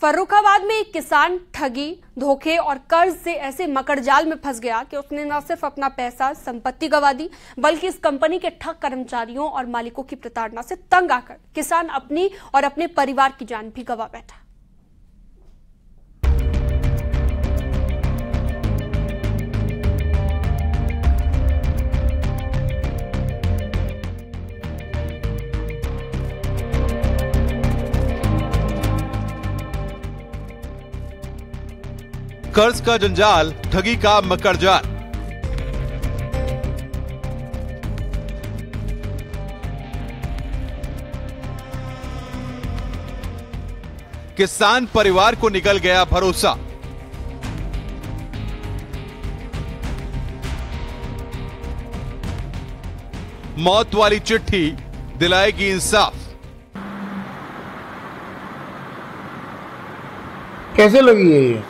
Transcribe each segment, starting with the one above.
फर्रुखाबाद में एक किसान ठगी, धोखे और कर्ज से ऐसे मकड़जाल में फंस गया कि उसने न सिर्फ अपना पैसा, संपत्ति गंवा दी, बल्कि इस कंपनी के ठग कर्मचारियों और मालिकों की प्रताड़ना से तंग आकर किसान अपनी और अपने परिवार की जान भी गंवा बैठा। कर्ज का जंजाल, ठगी का मकड़जाल। किसान परिवार को निकल गया भरोसा। मौत वाली चिट्ठी दिलाएगी इंसाफ। कैसे लगी है ये?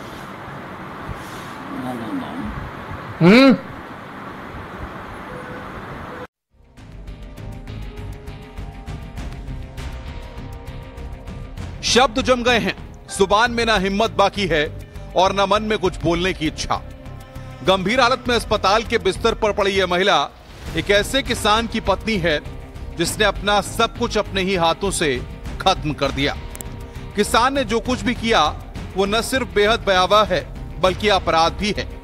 शब्द जम गए हैं, जुबान में ना हिम्मत बाकी है और न मन में कुछ बोलने की इच्छा। गंभीर हालत में अस्पताल के बिस्तर पर पड़ी यह महिला एक ऐसे किसान की पत्नी है जिसने अपना सब कुछ अपने ही हाथों से खत्म कर दिया। किसान ने जो कुछ भी किया वो न सिर्फ बेहद भयावह है बल्कि अपराध भी है।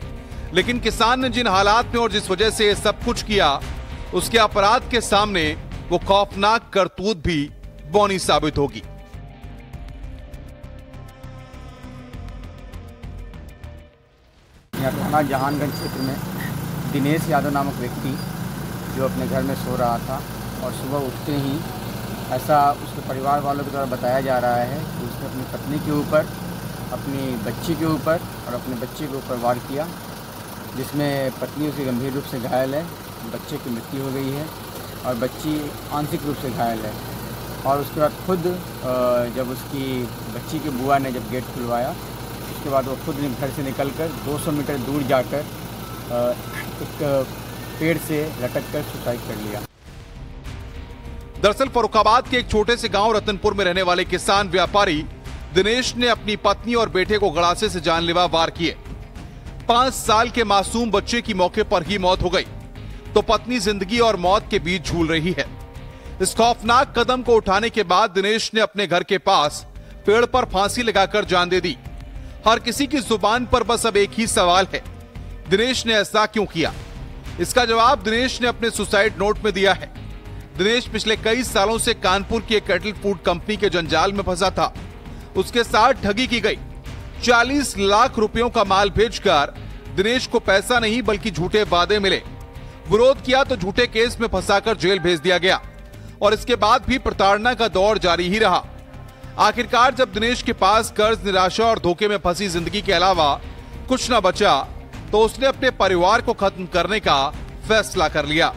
लेकिन किसान ने जिन हालात में और जिस वजह से सब कुछ किया, उसके अपराध के सामने वो खौफनाक करतूत भी बौनी साबित होगी। यहाँ थाना जहानगंज क्षेत्र में दिनेश यादव नामक व्यक्ति जो अपने घर में सो रहा था और सुबह उठते ही ऐसा उसके परिवार वालों के द्वारा बताया जा रहा है कि उसने अपनी पत्नी के ऊपर, अपनी बच्ची के ऊपर और अपने बच्चे के ऊपर वार किया, जिसमें पत्नी उसकी गंभीर रूप से घायल है, बच्चे की मृत्यु हो गई है और बच्ची आंशिक रूप से घायल है। और उसके बाद खुद जब उसकी बच्ची की बुआ ने जब गेट खुलवाया, उसके बाद वो खुद घर से निकलकर 200 मीटर दूर जाकर एक पेड़ से लटक कर सुसाइड कर लिया। दरअसल फर्रुखाबाद के एक छोटे से गांव रतनपुर में रहने वाले किसान व्यापारी दिनेश ने अपनी पत्नी और बेटे को गड़ासे से जानलेवा वार किए। 5 साल के मासूम बच्चे की मौके पर ही मौत हो गई तो पत्नी जिंदगी और मौत के बीच झूल रही है। इस खौफनाक कदम को उठाने के बाद दिनेश ने अपने घर के पास पेड़ पर फांसी लगाकर जान दे दी। हर किसी की जुबान पर बस अब एक ही सवाल है, दिनेश ने ऐसा क्यों किया? इसका जवाब दिनेश ने अपने सुसाइड नोट में दिया है। दिनेश पिछले कई सालों से कानपुर की एक कैटल फूड कंपनी के जंजाल में फंसा था। उसके साथ ठगी की गई। 40 लाख रुपयों का माल भेजकर दिनेश को पैसा नहीं बल्कि झूठे वादे मिले। विरोध किया तो झूठे केस में फंसाकर जेल भेज दिया गया और इसके बाद भी प्रताड़ना का दौर जारी ही रहा। आखिरकार जब दिनेश के पास कर्ज, निराशा और धोखे में फंसी जिंदगी के अलावा कुछ न बचा तो उसने अपने परिवार को खत्म करने का फैसला कर लिया।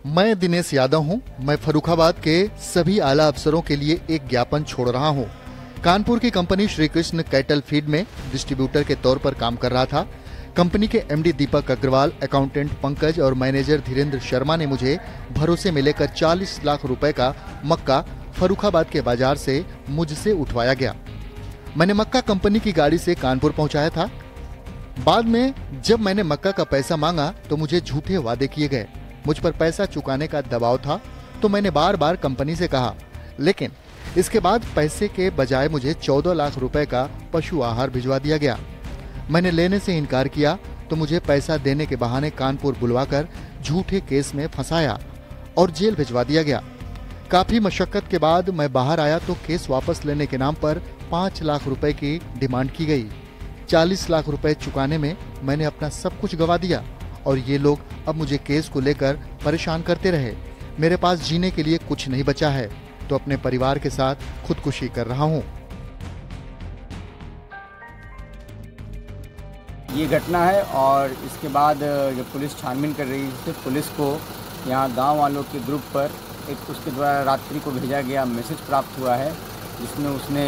मैं दिनेश यादव हूं। मैं फर्रुखाबाद के सभी आला अफसरों के लिए एक ज्ञापन छोड़ रहा हूं। कानपुर की company Shri Krishna cattle feed में डिस्ट्रीब्यूटर के तौर पर काम कर रहा था। कंपनी के एमडी दीपक अग्रवाल, अकाउंटेंट पंकज और मैनेजर धीरेन्द्र शर्मा ने मुझे भरोसे में लेकर 40 लाख रुपए का मक्का फर्रुखाबाद के बाजार से मुझसे उठवाया गया। मैंने मक्का कंपनी की गाड़ी से कानपुर पहुंचाया था। बाद में जब मैंने मक्का का पैसा मांगा तो मुझे झूठे वादे किए गए। मुझ पर पैसा चुकाने का दबाव था तो मैंने बार बार कंपनी से कहा, लेकिन इसके बाद पैसे के बजाय मुझे 14 लाख रुपए का पशु आहार भिजवा दिया गया। मैंने लेने से इनकार किया तो मुझे पैसा देने के बहाने कानपुर बुलवाकर झूठे केस में फंसाया और जेल भिजवा दिया गया। काफी मशक्कत के बाद मैं बाहर आया तो केस वापस लेने के नाम पर 5 लाख रुपए की डिमांड की गई। 40 लाख रुपए चुकाने में मैंने अपना सब कुछ गंवा दिया और ये लोग अब मुझे केस को लेकर परेशान करते रहे। मेरे पास जीने के लिए कुछ नहीं बचा है तो अपने परिवार के साथ खुदकुशी कर रहा हूँ। ये घटना है और इसके बाद जब पुलिस छानबीन कर रही थी, पुलिस को यहाँ गांव वालों के ग्रुप पर एक उसके द्वारा रात्रि को भेजा गया मैसेज प्राप्त हुआ है जिसमें उसने